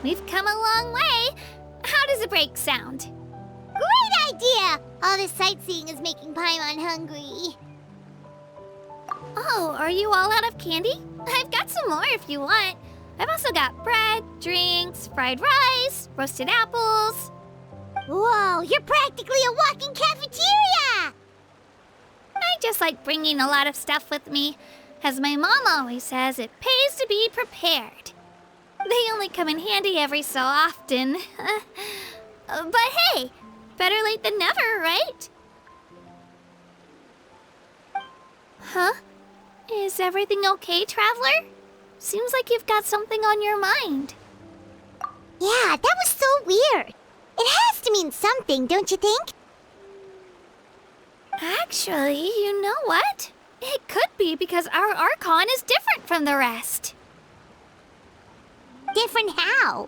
We've come a long way. How does a break sound? Great idea! All this sightseeing is making Paimon hungry. Oh, are you all out of candy? I've got some more if you want. I've also got bread, drinks, fried rice, roasted apples. Whoa, you're practically a walking cafeteria! I just like bringing a lot of stuff with me. As my mom always says, it pays to be prepared. They only come in handy every so often. But hey, better late than never, right? Huh? Is everything okay, Traveler? Seems like you've got something on your mind. Yeah, that was so weird. It has to mean something, don't you think? Actually, you know what? It could be because our Archon is different from the rest. Different how?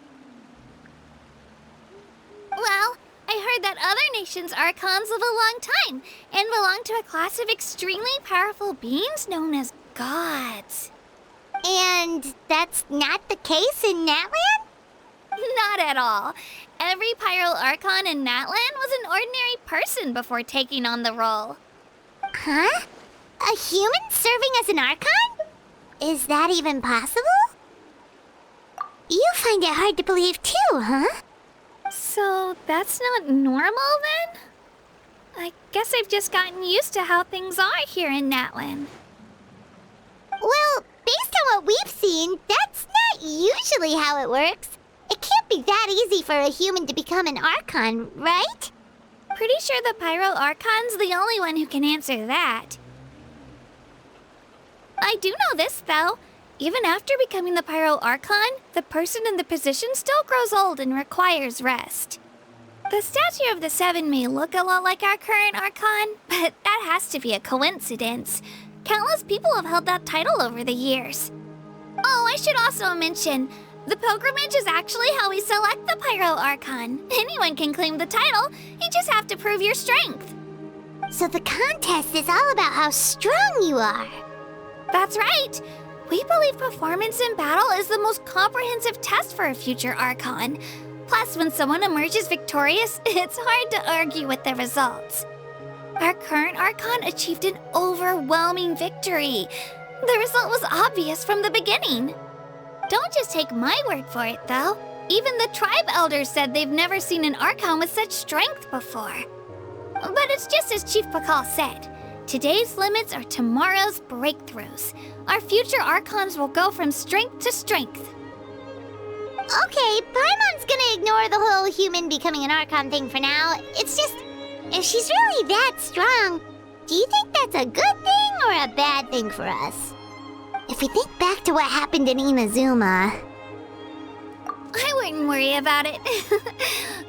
Well, I heard that other nations' Archons live a long time and belong to a class of extremely powerful beings known as gods. And that's not the case in Natlan? Not at all. Every Pyro Archon in Natlan was an ordinary person before taking on the role. Huh? A human serving as an Archon? Is that even possible? You find it hard to believe too, huh? So that's not normal then? I guess I've just gotten used to how things are here in Natlan. Well, based on what we've seen, that's not usually how it works. It can't be that easy for a human to become an Archon, right? Pretty sure the Pyro Archon's the only one who can answer that. I do know this, though. Even after becoming the Pyro Archon, the person in the position still grows old and requires rest. The statue of the Seven may look a lot like our current Archon, but that has to be a coincidence. Countless people have held that title over the years. Oh, I should also mention, the pilgrimage is actually how we select the Pyro Archon. Anyone can claim the title, you just have to prove your strength. So the contest is all about how strong you are. That's right. We believe performance in battle is the most comprehensive test for a future Archon. Plus, when someone emerges victorious, it's hard to argue with the results. Our current Archon achieved an overwhelming victory. The result was obvious from the beginning. Don't just take my word for it, though. Even the tribe elders said they've never seen an Archon with such strength before. But it's just as Chief Pakal said. Today's limits are tomorrow's breakthroughs. Our future Archons will go from strength to strength. Okay, Paimon's gonna ignore the whole human becoming an Archon thing for now. It's just, if she's really that strong, do you think that's a good thing or a bad thing for us? If we think back to what happened in Inazuma... I wouldn't worry about it.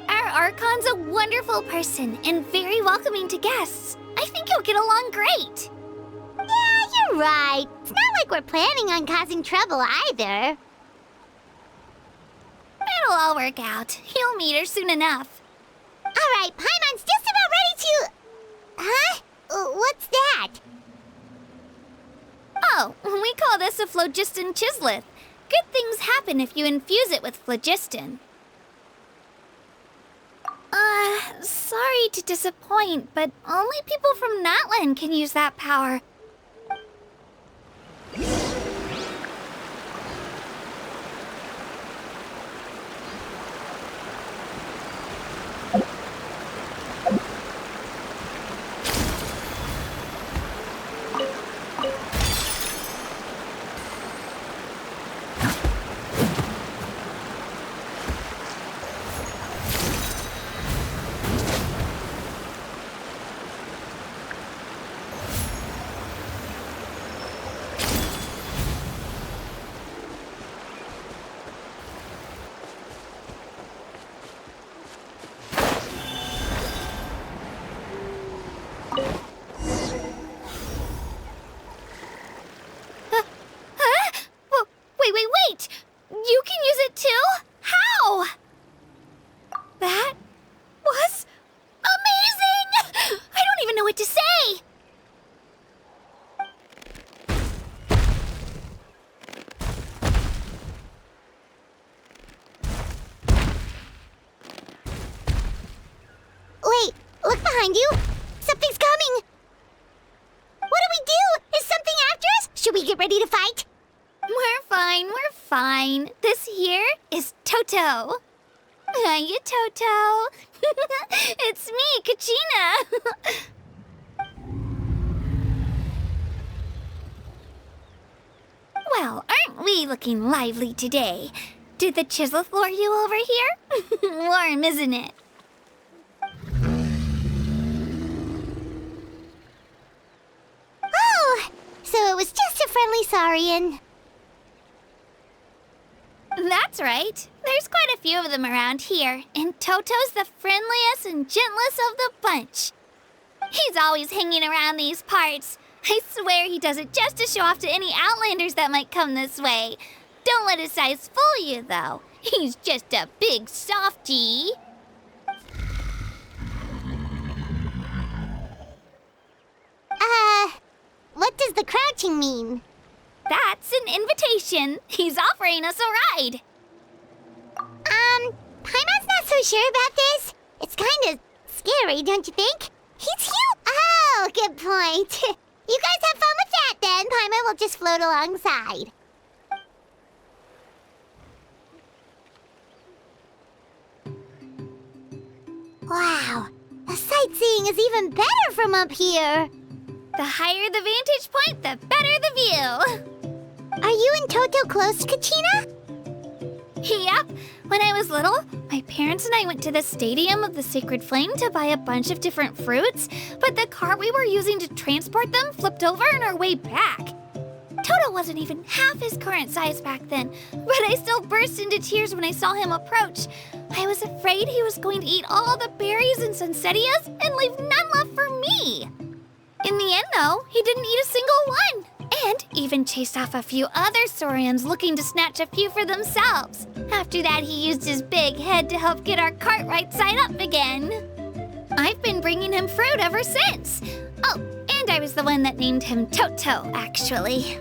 Our Archon's a wonderful person and very welcoming to guests. I think you'll get along great. Yeah, you're right. It's not like we're planning on causing trouble either. It'll all work out. You'll meet her soon enough. Alright, Paimon's just about ready to... Huh? What's that? Oh, we call this a phlogiston chisleth. Good things happen if you infuse it with phlogiston. Sorry to disappoint, but only people from Natlan can use that power. Look behind you! Something's coming! What do we do? Is something after us? Should we get ready to fight? We're fine. This here is Toto. Hiya, Toto. It's me, Kachina. Well, aren't we looking lively today? Did the chisel lure you over here? Warm, isn't it? Oh, so it was just a friendly saurian. That's right. There's quite a few of them around here, and Toto's the friendliest and gentlest of the bunch. He's always hanging around these parts. I swear he does it just to show off to any outlanders that might come this way. Don't let his size fool you, though. He's just a big softie. What does the crouching mean? That's an invitation. He's offering us a ride. Paimon's not so sure about this. It's kind of scary, don't you think? He's cute. Oh, good point. You guys have fun with that then. Paimon will just float alongside. Wow, the sightseeing is even better from up here. The higher the vantage point, the better the view. Are you and Toto close, Kachina? Yep. When I was little, my parents and I went to the Stadium of the Sacred Flame to buy a bunch of different fruits, but the cart we were using to transport them flipped over on our way back. Toto wasn't even half his current size back then, but I still burst into tears when I saw him approach. I was afraid he was going to eat all the berries and sunsettias and leave none left for me. In the end, though, he didn't eat a single one, and even chased off a few other saurians looking to snatch a few for themselves. After that, he used his big head to help get our cart right side up again. I've been bringing him fruit ever since. Oh, and I was the one that named him Toto, actually.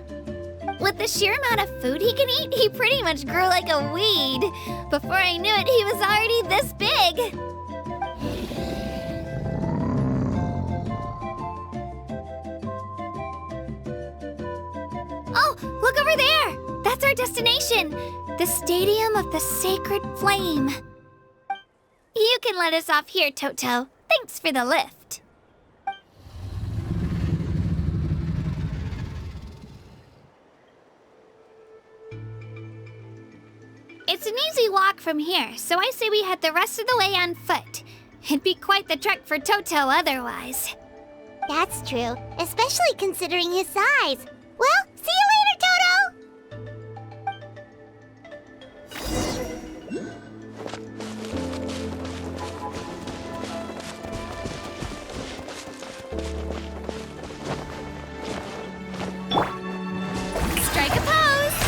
With the sheer amount of food he can eat, he pretty much grew like a weed. Before I knew it, he was already this big. Oh, look over there! That's our destination, the Stadium of the Sacred Flame. You can let us off here, Toto. Thanks for the lift. It's an easy walk from here, so I say we head the rest of the way on foot. It'd be quite the trek for Toto otherwise. That's true, especially considering his size. Well, see you later, Toto! Strike a pose!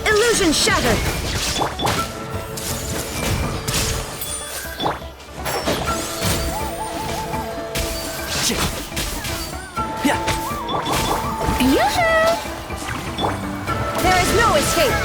Illusion shattered! Yoo-hoo! There is no escape!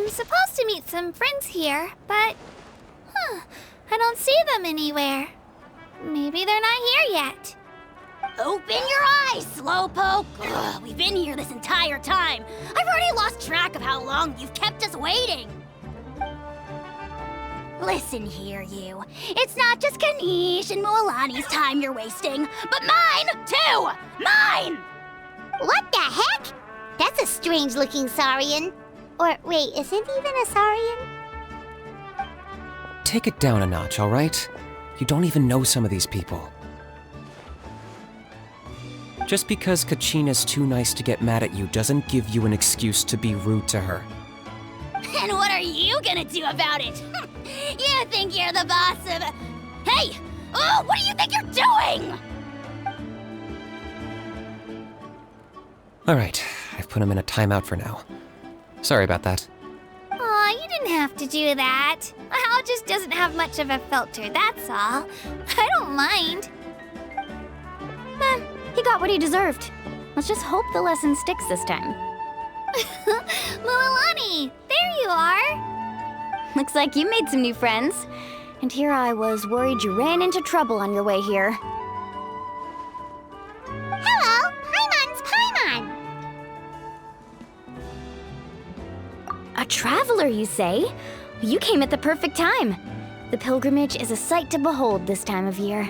I'm supposed to meet some friends here, but... I don't see them anywhere. Maybe they're not here yet. Open your eyes, Slowpoke! Ugh, we've been here this entire time. I've already lost track of how long you've kept us waiting. Listen here, you. It's not just Kanish and Moalani's time you're wasting, but mine, too! Mine! What the heck? That's a strange-looking Saurian. Or, wait, is it even a Saurian? Take it down a notch, all right? You don't even know some of these people. Just because Kachina's too nice to get mad at you doesn't give you an excuse to be rude to her. And what are you gonna do about it? You think you're the boss of... Hey! Oh, what do you think you're doing? All right, I've put him in a timeout for now. Sorry about that. Aw, you didn't have to do that. Hal just doesn't have much of a filter, that's all. I don't mind. He got what he deserved. Let's just hope the lesson sticks this time. Moalani, there you are. Looks like you made some new friends. And here I was worried you ran into trouble on your way here. Hello, Paimon's Paimon. A traveler, you say? You came at the perfect time. The pilgrimage is a sight to behold this time of year.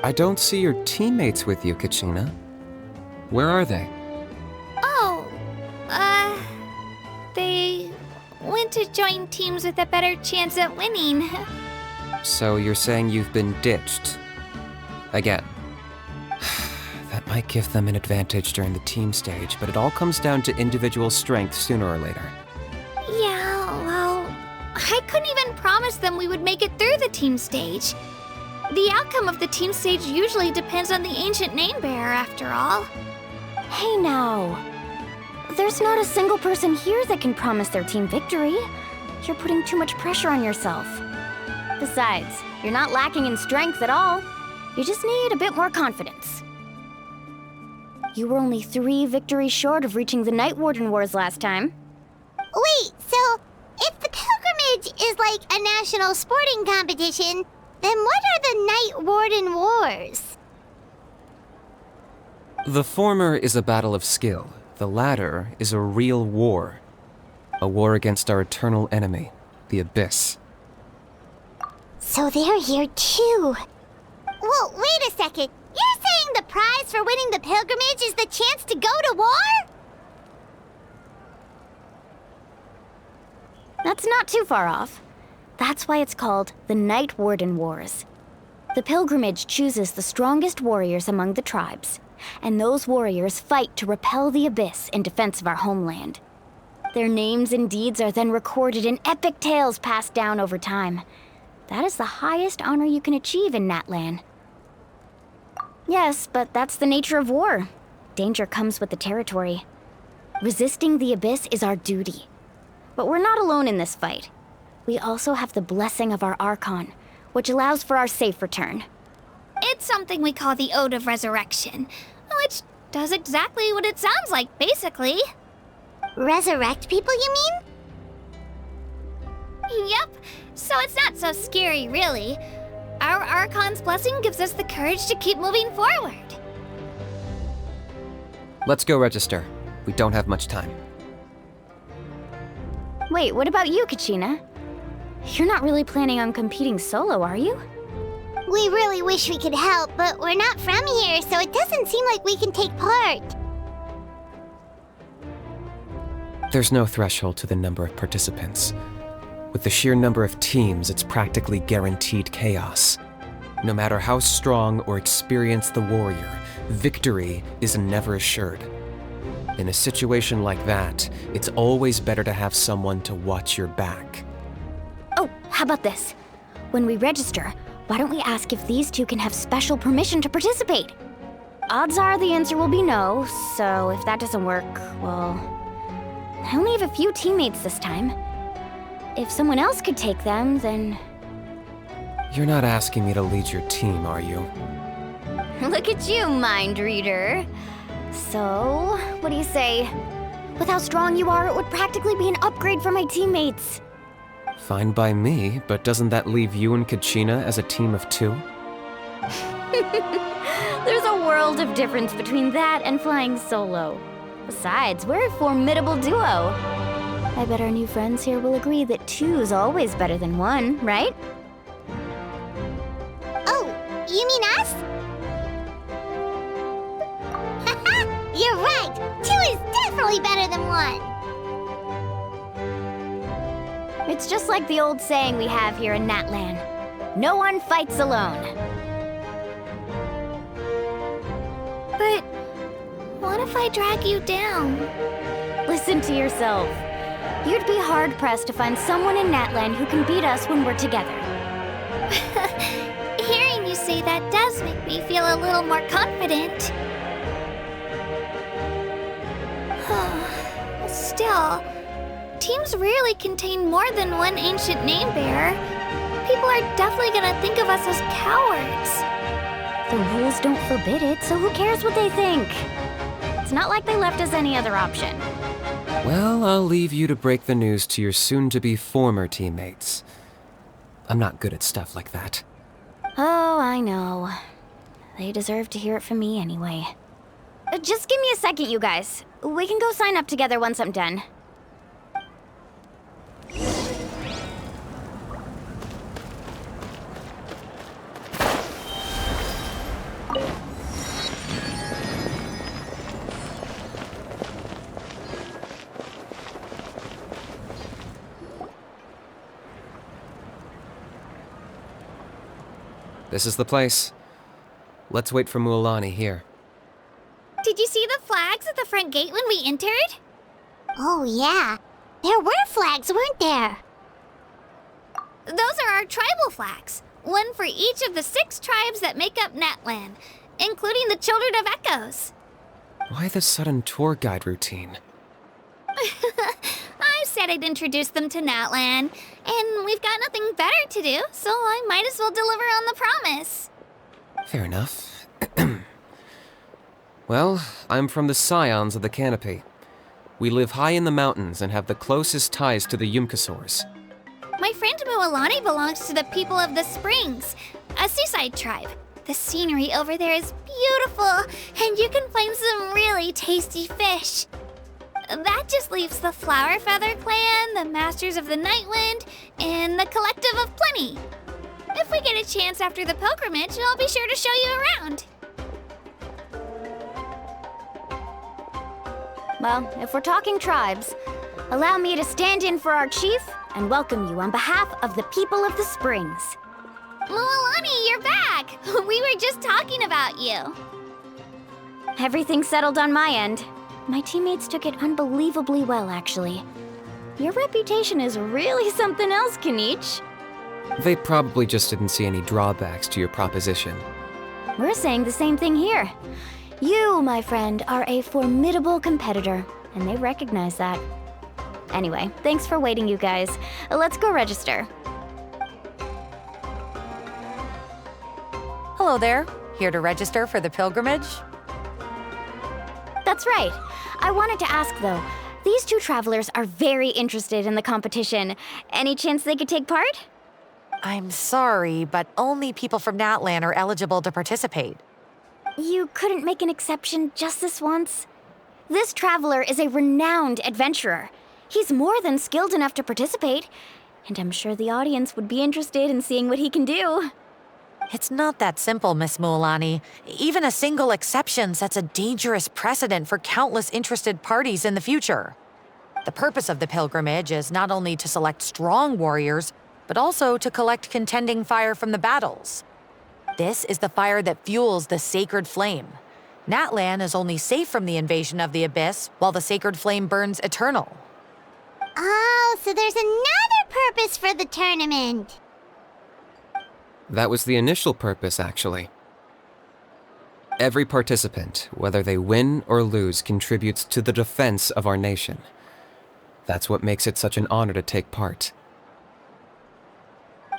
I don't see your teammates with you, Kachina. Where are they? Oh, they went to join teams with a better chance at winning. So you're saying you've been ditched? Again. That might give them an advantage during the team stage, but it all comes down to individual strength sooner or later. Yeah, well, I couldn't even promise them we would make it through the team stage. The outcome of the team stage usually depends on the ancient name bearer, after all. Hey now. There's not a single person here that can promise their team victory. You're putting too much pressure on yourself. Besides, you're not lacking in strength at all. You just need a bit more confidence. You were only 3 victories short of reaching the Night Warden Wars last time. Wait, so if the pilgrimage is like a national sporting competition, then what are the Night Warden Wars? The former is a battle of skill. The latter is a real war. A war against our eternal enemy, the Abyss. So they're here too. Well, wait a second. You're saying the prize for winning the pilgrimage is the chance to go to war? That's not too far off. That's why it's called the Night Warden Wars. The pilgrimage chooses the strongest warriors among the tribes, and those warriors fight to repel the Abyss in defense of our homeland. Their names and deeds are then recorded in epic tales passed down over time. That is the highest honor you can achieve in Natlan. Yes, but that's the nature of war. Danger comes with the territory. Resisting the Abyss is our duty. But we're not alone in this fight. We also have the blessing of our Archon, which allows for our safe return. It's something we call the Ode of Resurrection, which does exactly what it sounds like, basically. Resurrect people, you mean? Yep, so it's not so scary, really. Our Archon's blessing gives us the courage to keep moving forward. Let's go register. We don't have much time. Wait, what about you, Kachina? You're not really planning on competing solo, are you? We really wish we could help, but we're not from here, so it doesn't seem like we can take part. There's no threshold to the number of participants. With the sheer number of teams, it's practically guaranteed chaos. No matter how strong or experienced the warrior, victory is never assured. In a situation like that, it's always better to have someone to watch your back. Oh, how about this? When we register, why don't we ask if these two can have special permission to participate? Odds are the answer will be no, so if that doesn't work, well... I only have a few teammates this time. If someone else could take them, then... You're not asking me to lead your team, are you? Look at you, mind reader. So, what do you say? With how strong you are, it would practically be an upgrade for my teammates. Fine by me, but doesn't that leave you and Kachina as a team of 2? There's a world of difference between that and flying solo. Besides, we're a formidable duo. I bet our new friends here will agree that 2's always better than 1, right? Oh, you mean us? You're right! 2 is definitely better than 1! It's just like the old saying we have here in Natlan. No one fights alone. But what if I drag you down? Listen to yourself. You'd be hard-pressed to find someone in Natlan who can beat us when we're together. Hearing you say that does make me feel a little more confident. Still, teams rarely contain more than one ancient name bearer. People are definitely gonna think of us as cowards. The rules don't forbid it, so who cares what they think? It's not like they left us any other option. Well, I'll leave you to break the news to your soon-to-be former teammates. I'm not good at stuff like that. Oh, I know. They deserve to hear it from me anyway. Just give me a second, you guys. We can go sign up together once I'm done. This is the place. Let's wait for Mualani here. Did you see the flags at the front gate when we entered? Oh, yeah. There were flags, weren't there? Those are our tribal flags. One for each of the 6 tribes that make up Natlan, including the Children of Echoes. Why the sudden tour guide routine? I said I'd introduce them to Natlan, and we've got nothing better to do, so I might as well deliver on the promise. Fair enough. Well, I'm from the Scions of the Canopy. We live high in the mountains and have the closest ties to the Yumkasaurs. My friend Mualani belongs to the people of the Springs, a seaside tribe. The scenery over there is beautiful, and you can find some really tasty fish. That just leaves the Flower Feather Clan, the Masters of the Nightwind, and the Collective of Plenty. If we get a chance after the pilgrimage, I'll be sure to show you around. Well, if we're talking tribes, allow me to stand in for our chief and welcome you on behalf of the people of the Springs. Mualani, you're back! We were just talking about you. Everything's settled on my end. My teammates took it unbelievably well, actually. Your reputation is really something else, Kanich. They probably just didn't see any drawbacks to your proposition. We're saying the same thing here. You, my friend, are a formidable competitor, and they recognize that. Anyway, thanks for waiting, you guys. Let's go register. Hello there. Here to register for the pilgrimage? That's right. I wanted to ask, though. These 2 travelers are very interested in the competition. Any chance they could take part? I'm sorry, but only people from Natlan are eligible to participate. You couldn't make an exception just this once? This traveler is a renowned adventurer. He's more than skilled enough to participate, and I'm sure the audience would be interested in seeing what he can do. It's not that simple, Miss Mualani. Even a single exception sets a dangerous precedent for countless interested parties in the future. The purpose of the pilgrimage is not only to select strong warriors, but also to collect contending fire from the battles. This is the fire that fuels the sacred flame. Natlan is only safe from the invasion of the Abyss, while the sacred flame burns eternal. Oh, so there's another purpose for the tournament. That was the initial purpose, actually. Every participant, whether they win or lose, contributes to the defense of our nation. That's what makes it such an honor to take part.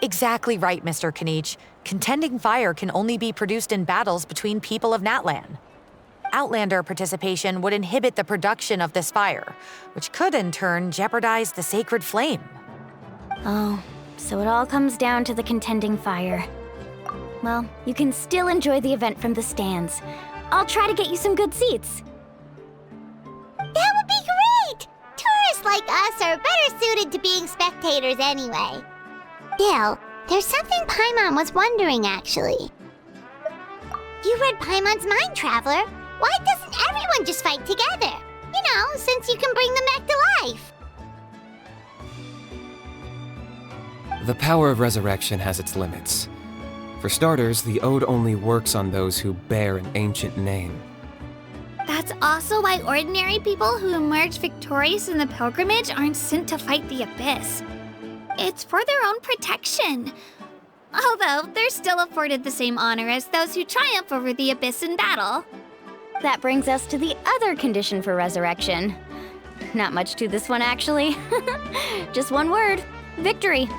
Exactly right, Mr. Kanich. Contending fire can only be produced in battles between people of Natlan. Outlander participation would inhibit the production of this fire, which could in turn jeopardize the sacred flame. Oh, so it all comes down to the contending fire. Well, you can still enjoy the event from the stands. I'll try to get you some good seats. That would be great! Tourists like us are better suited to being spectators anyway. Bill, there's something Paimon was wondering, actually. You read Paimon's mind, Traveler. Why doesn't everyone just fight together? You know, since you can bring them back to life. The power of resurrection has its limits. For starters, the ode only works on those who bear an ancient name. That's also why ordinary people who emerge victorious in the pilgrimage aren't sent to fight the Abyss. It's for their own protection. Although, they're still afforded the same honor as those who triumph over the Abyss in battle. That brings us to the other condition for resurrection. Not much to this one, actually. Just one word: victory.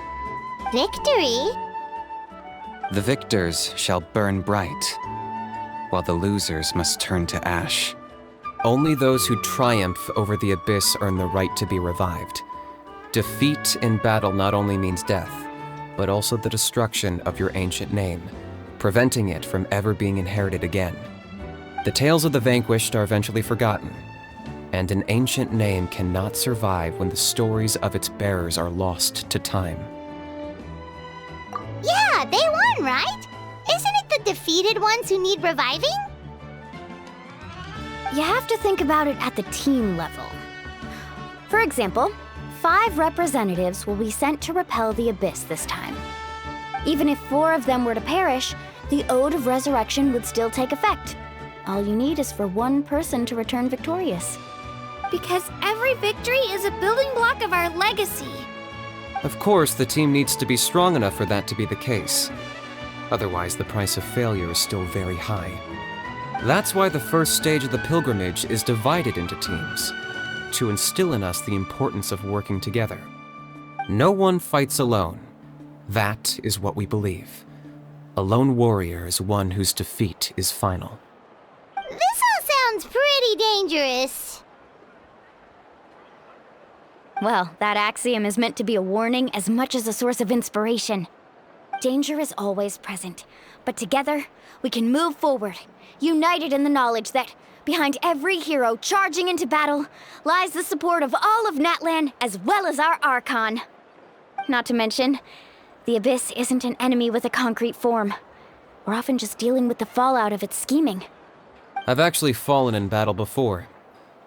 Victory? The victors shall burn bright, while the losers must turn to ash. Only those who triumph over the Abyss earn the right to be revived. Defeat in battle not only means death, but also the destruction of your ancient name, preventing it from ever being inherited again. The tales of the vanquished are eventually forgotten, and an ancient name cannot survive when the stories of its bearers are lost to time. Yeah, they won, right? Isn't it the defeated ones who need reviving? You have to think about it at the team level. For example, 5 representatives will be sent to repel the Abyss this time. Even if 4 of them were to perish, the Ode of Resurrection would still take effect. All you need is for 1 person to return victorious. Because every victory is a building block of our legacy. Of course, the team needs to be strong enough for that to be the case. Otherwise, the price of failure is still very high. That's why the first stage of the pilgrimage is divided into teams, to instill in us the importance of working together. No one fights alone. That is what we believe. A lone warrior is one whose defeat is final. This all sounds pretty dangerous. Well, that axiom is meant to be a warning as much as a source of inspiration. Danger is always present, but together, we can move forward, united in the knowledge that behind every hero charging into battle lies the support of all of Natlan as well as our Archon. Not to mention, the Abyss isn't an enemy with a concrete form. We're often just dealing with the fallout of its scheming. I've actually fallen in battle before.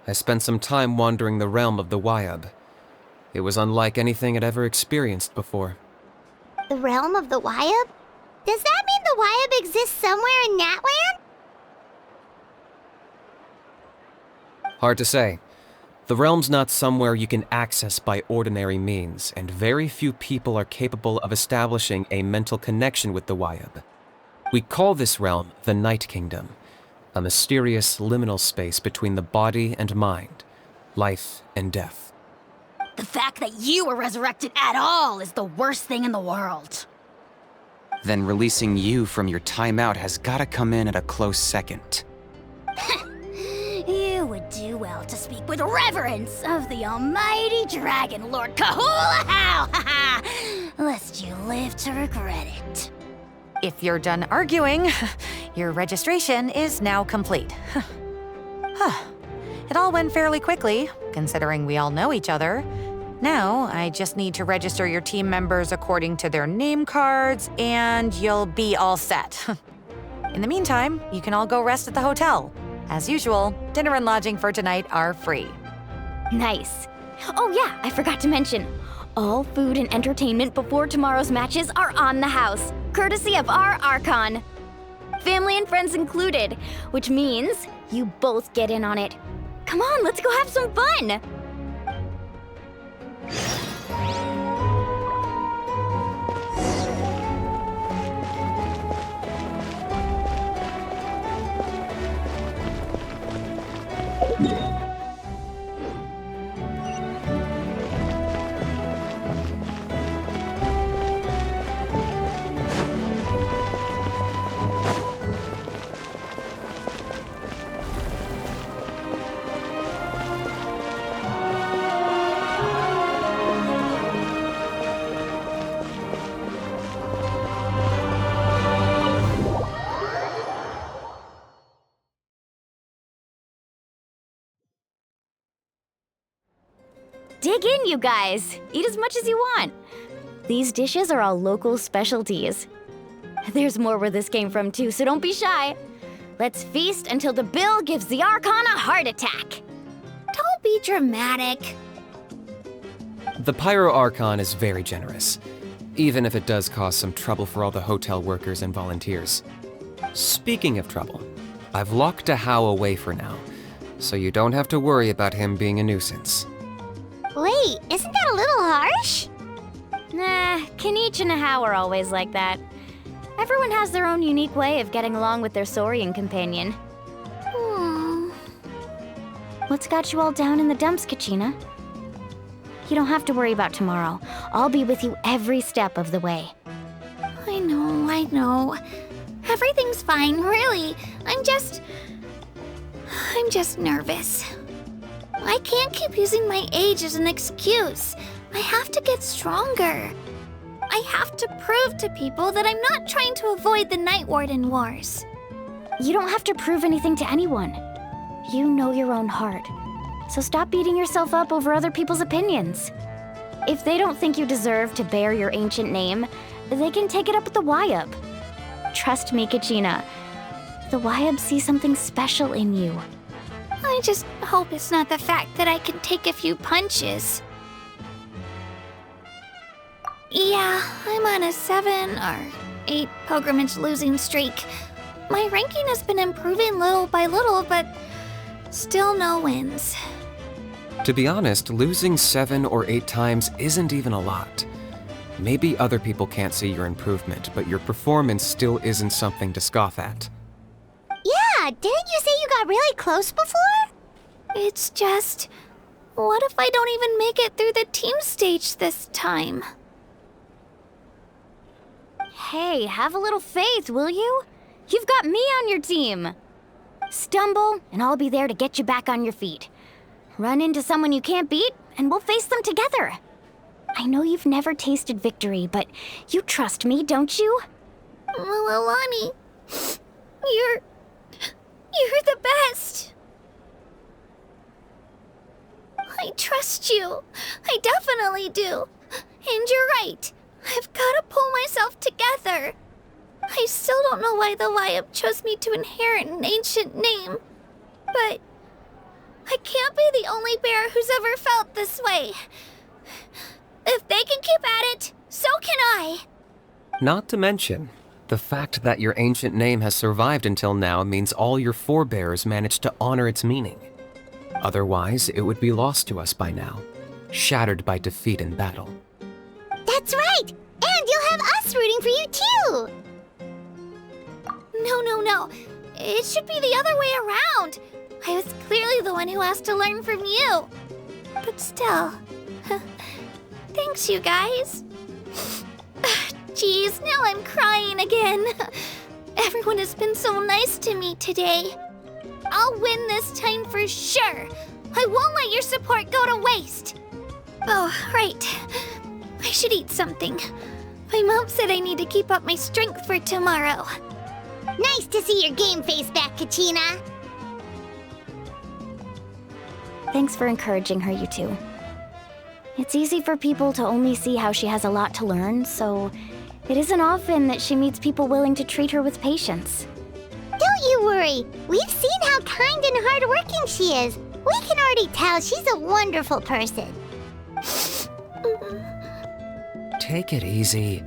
I spent some time wandering the realm of the Wyab. It was unlike anything I'd ever experienced before. The realm of the Wyab? Does that mean the Wyab exists somewhere in Natlan? Hard to say. The realm's not somewhere you can access by ordinary means, and very few people are capable of establishing a mental connection with the Wyab. We call this realm the Night Kingdom, a mysterious liminal space between the body and mind, life and death. The fact that you were resurrected at all is the worst thing in the world. Then releasing you from your timeout has gotta come in at a close second. You would do well to speak with reverence of the almighty Dragon Lord Kahulahau, lest you live to regret it. If you're done arguing, your registration is now complete. It all went fairly quickly, considering we all know each other. Now, I just need to register your team members according to their name cards, and you'll be all set. In the meantime, you can all go rest at the hotel. As usual, dinner and lodging for tonight are free. Nice. Oh yeah, I forgot to mention. All food and entertainment before tomorrow's matches are on the house, courtesy of our Archon. Family and friends included, which means you both get in on it. Come on, let's go have some fun! Dig in, you guys. Eat as much as you want. These dishes are all local specialties. There's more where this came from too, so don't be shy. Let's feast until the bill gives the Archon a heart attack. Don't be dramatic. The Pyro Archon is very generous, even if it does cause some trouble for all the hotel workers and volunteers. Speaking of trouble, I've locked Ahau away for now, so you don't have to worry about him being a nuisance. Wait, isn't that a little harsh? Nah, Kinich and Ahau are always like that. Everyone has their own unique way of getting along with their Saurian companion. What's got you all down in the dumps, Kachina? You don't have to worry about tomorrow. I'll be with you every step of the way. I know. Everything's fine, really. I'm just nervous. I can't keep using my age as an excuse. I have to get stronger. I have to prove to people that I'm not trying to avoid the Night Warden Wars. You don't have to prove anything to anyone. You know your own heart. So stop beating yourself up over other people's opinions. If they don't think you deserve to bear your ancient name, they can take it up with the Wyub. Trust me, Kachina. The Wyub see something special in you. I just hope it's not the fact that I can take a few punches. Yeah, I'm on a 7 or 8 pilgrimage losing streak. My ranking has been improving little by little, but still no wins. To be honest, losing 7 or 8 times isn't even a lot. Maybe other people can't see your improvement, but your performance still isn't something to scoff at. Yeah, didn't you say you got really close before? It's just, what if I don't even make it through the team stage this time? Hey, have a little faith, will you? You've got me on your team. Stumble, and I'll be there to get you back on your feet. Run into someone you can't beat, and we'll face them together. I know you've never tasted victory, but you trust me, don't you? Well, Alani, you're the best. I trust you. I definitely do. And you're right. I've got to pull myself together. I still don't know why the Wyub chose me to inherit an ancient name. But I can't be the only bear who's ever felt this way. If they can keep at it, so can I. Not to mention, the fact that your ancient name has survived until now means all your forebears managed to honor its meaning. Otherwise, it would be lost to us by now, shattered by defeat in battle. That's right! And you'll have us rooting for you too! No. It should be the other way around. I was clearly the one who asked to learn from you. But still, thanks, you guys. Geez, now I'm crying again. Everyone has been so nice to me today. I'll win this time for sure. I won't let your support go to waste. Oh, right. I should eat something. My mom said I need to keep up my strength for tomorrow. Nice to see your game face back, Kachina. Thanks for encouraging her, you two. It's easy for people to only see how she has a lot to learn, so it isn't often that she meets people willing to treat her with patience. Don't you worry. We've seen how kind and hardworking she is. We can already tell she's a wonderful person. Take it easy.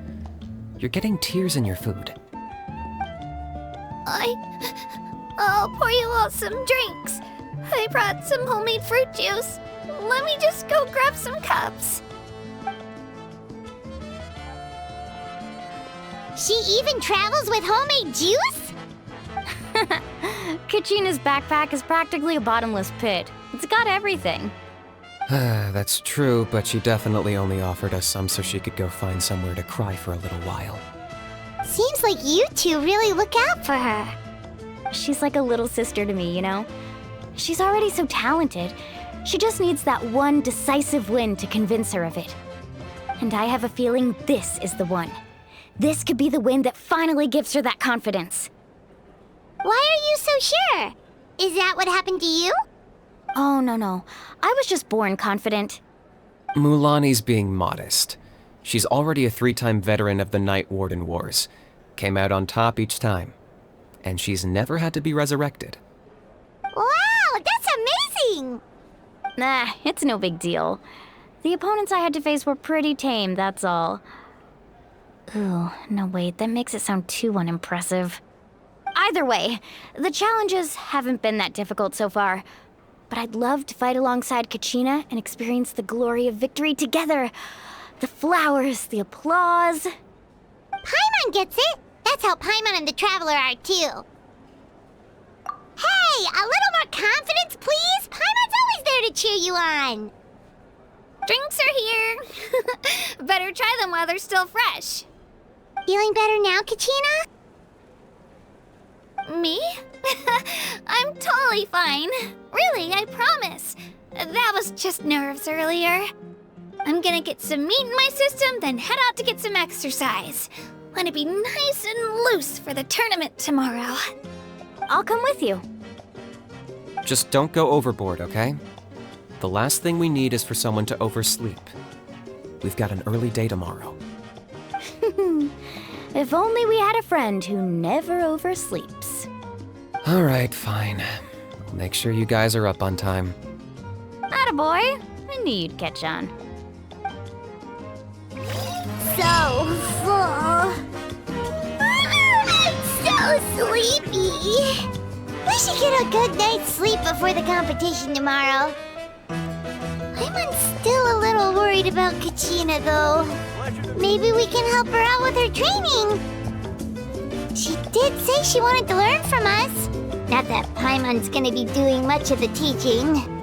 You're getting tears in your food. I'll pour you all some drinks. I brought some homemade fruit juice. Let me just go grab some cups. She even travels with homemade juice? Kachina's backpack is practically a bottomless pit. It's got everything. That's true, but she definitely only offered us some so she could go find somewhere to cry for a little while. Seems like you two really look out for her. She's like a little sister to me, you know? She's already so talented. She just needs that one decisive win to convince her of it. And I have a feeling this is the one. This could be the win that finally gives her that confidence. Why are you so sure? Is that what happened to you? Oh, no. I was just born confident. Mulaney's being modest. She's already a 3-time veteran of the Night Warden Wars. Came out on top each time. And she's never had to be resurrected. Wow, that's amazing! Nah, it's no big deal. The opponents I had to face were pretty tame, that's all. Ooh, no wait, that makes it sound too unimpressive. Either way, the challenges haven't been that difficult so far. But I'd love to fight alongside Kachina and experience the glory of victory together. The flowers, the applause. Paimon gets it! That's how Paimon and the Traveler are too. Hey, a little more confidence, please! Paimon's always there to cheer you on! Drinks are here. Better try them while they're still fresh. Feeling better now, Kachina? Me? I'm totally fine. Really, I promise. That was just nerves earlier. I'm gonna get some meat in my system, then head out to get some exercise. Want to be nice and loose for the tournament tomorrow. I'll come with you. Just don't go overboard, okay? The last thing we need is for someone to oversleep. We've got an early day tomorrow. If only we had a friend who never oversleeps. All right, fine. I'll make sure you guys are up on time. Attaboy. I knew you'd catch on. So full. I'm so sleepy. We should get a good night's sleep before the competition tomorrow. I'm still a little worried about Kachina, though. Maybe we can help her out with her training. She did say she wanted to learn from us. Not that Paimon's gonna be doing much of the teaching.